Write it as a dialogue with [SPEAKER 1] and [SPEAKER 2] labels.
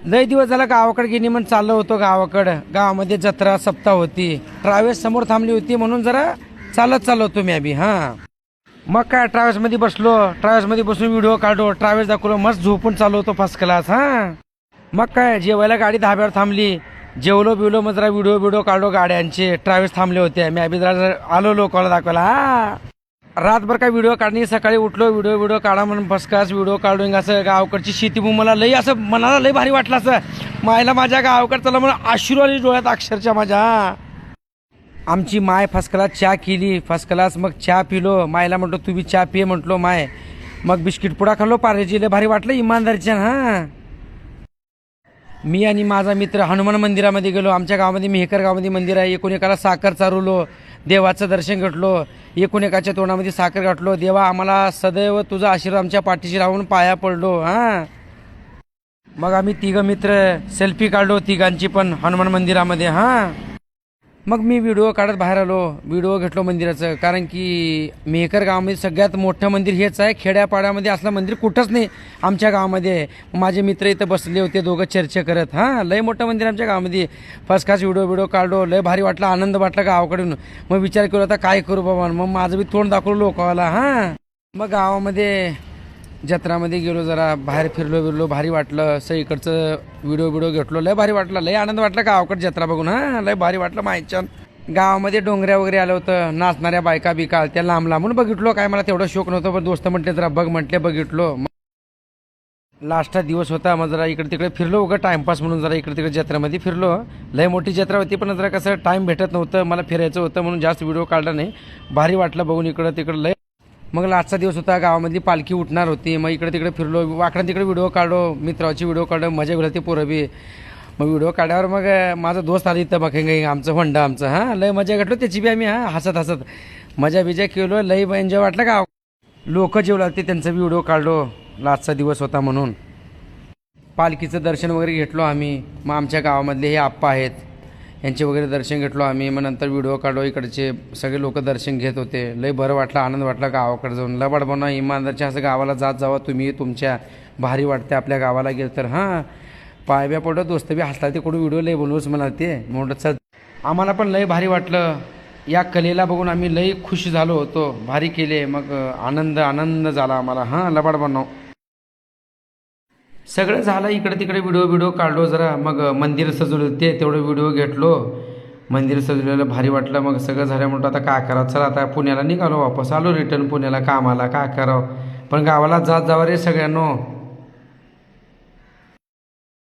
[SPEAKER 1] लय दिवस झाला गावाकडे गेली म्हणून चाललो होतो गावाकडं. गावामध्ये जत्रा सप्ताह होती, ट्रॅव्हल्स समोर थांबली होती म्हणून जरा चालत चाललो होतो मी अभि. हां मग काय ट्रॅव्हल्समध्ये बसलो, ट्रॅव्हल्समध्ये बसून व्हिडिओ काढलो, ट्रॅव्हल्स दाखवलो, मस्त झोपून चाललो होतो फर्स्ट क्लास. हां मग काय जेवायला गाडी धाब्यावर थांबली, जेवलो बिवलो मग जरा व्हिडिओ काढलो गाड्यांचे. ट्रॅव्हल्स थांबले होते, मी अभि जरा आलो लोकांना दाखवायला. हां रातभर काय व्हिडिओ काढणी, सकाळी उठलो व्हिडिओ काढा म्हणून फर्स्ट क्लास व्हिडिओ काढून. असं गावकडची शेती मला लई असं मनाला लई भारी वाटलं. असं मायला माझ्या गावकडे चला म्हणून अश्रू आली डोळ्यात अक्षरशः माझ्या. आमची माय फर्स्ट क्लास चहा केली, फर्स्ट क्लास मग चहा पिलो. मायला म्हटलो तू बी चहा पिये म्हटलो माय. मग बिस्किट पुडा खाल्लो पार्लेजी, लय भारी वाटलं इमानदारीच्या. हां मी आणि माझा मित्र हनुमान मंदिरामध्ये गेलो. आमच्या गावामध्ये मेहकर गावामध्ये मंदिर आहे. एकूण एकाला साखर चारवलो, देवाचं दर्शन घेतलो, एकूण एकाच्या तोंडामध्ये साखर घातलो. देवा आम्हाला सदैव तुझा आशीर्वाद आमच्या पाठीशी राहून पाया पडलो. हां मग आम्ही तिघं मित्र सेल्फी काढलो तिघांची पण हनुमान मंदिरामध्ये. हां मग मी व्हिडिओ काढत बाहेर आलो, व्हिडिओ घेतलो मंदिराचं. कारण की मेहकर गावामध्ये सगळ्यात मोठं मंदिर हेच आहे. खेड्यापाड्यामध्ये असलं मंदिर कुठंच नाही आमच्या गावामध्ये. माझे मित्र इथं बसले होते दोघं चर्चा करत. हां लय मोठं मंदिर आमच्या गावामध्ये. फर्स्ट क्लास व्हिडिओ काढलो, लय भारी वाटलं, आनंद वाटला गावाकडून. मग विचार केला आता काय करू बाबा, मग माझं बी तोंड दाखवलं लोकावाला. हां मग गावामध्ये जत्रामध्ये गेलो, जरा बाहेर फिरलो भारी वाटलं. सगळीकडचं व्हिडिओ घेतलो, लय भारी वाटलं, लय आनंद वाटला गावाकडे जत्रा बघून. हां लय भारी वाटलं मायच्यान. गावामध्ये डोंगऱ्या वगैरे आलं होतं, नाचणाऱ्या बायका बिका त्या लांबून बघितलो. काय मला तेवढं शोक नव्हतं, पण दोस्त म्हटले जरा बघ म्हटले, बघितलो. लास्टचा दिवस होता, मग जरा इकडे तिकडे फिरलो उगं टाइमपास म्हणून. जरा इकडे तिकडे जत्रेमध्ये फिरलो. लय मोठी जत्रा होती पण जरा कसं टाइम भेटत नव्हतं, मला फिरायचं होतं म्हणून जास्त व्हिडिओ काढला नाही. भारी वाटलं बघून इकडं तिकडं लय. मग लास्टचा दिवस होता, गावामधली पालखी उठणार होती. मग इकडे तिकडे फिरलो, वाकडं तिकडे व्हिडिओ काढलो, मित्राची व्हिडिओ काढलो, मजा घेतली पोरं बी. मग व्हिडिओ काढल्यावर मग माझा दोस्त आला इथं बघ आमचं होंडा आमचं. हां लय मजा घेतलो त्याची बी आम्ही. हां हसत मजा बिजा केलो, लय एन्जॉय वाटलं. गाव लोक जेवू लागते त्यांचा बी व्हिडिओ काढलो. लास्टचा दिवस होता म्हणून पालखीचं दर्शन वगैरे घेतलो आम्ही. मग आमच्या गावामधले हे आप्पा आहेत, यांचे वगैरे दर्शन घेतलो आम्ही. मग नंतर व्हिडिओ काढलो, इकडचे सगळे लोक दर्शन घेत होते. लय बरं वाटलं, आनंद वाटला गावाकडे जाऊन. लबाड बनवा इमानदारच्या असं गावाला जावा तुम्ही तुमच्या, भारी वाटते आपल्या गावाला गेलं तर. हां पायब्या पडलो, दोस्त बी हसला ते कुठं व्हिडिओ लय बोलवूच मला ते म्हणत सर. आम्हाला पण लय भारी वाटलं, या कलेला बघून आम्ही लय खुश झालो होतो, भारी केले. मग आनंद झाला आम्हाला. हां लबाड बनव सगळं झालं. इकडे तिकडे व्हिडिओ काढलो जरा. मग मंदिर सजवलं ते तेवढं व्हिडिओ घेतलो. मंदिर सजवलेलं भारी वाटलं. मग सगळं झालं म्हणतो आता काय करावं, चला आता पुण्याला निघालो, वापस आलो रिटर्न पुण्याला कामाला. काय करावं पण गावाला जावा रे सगळ्यांनो.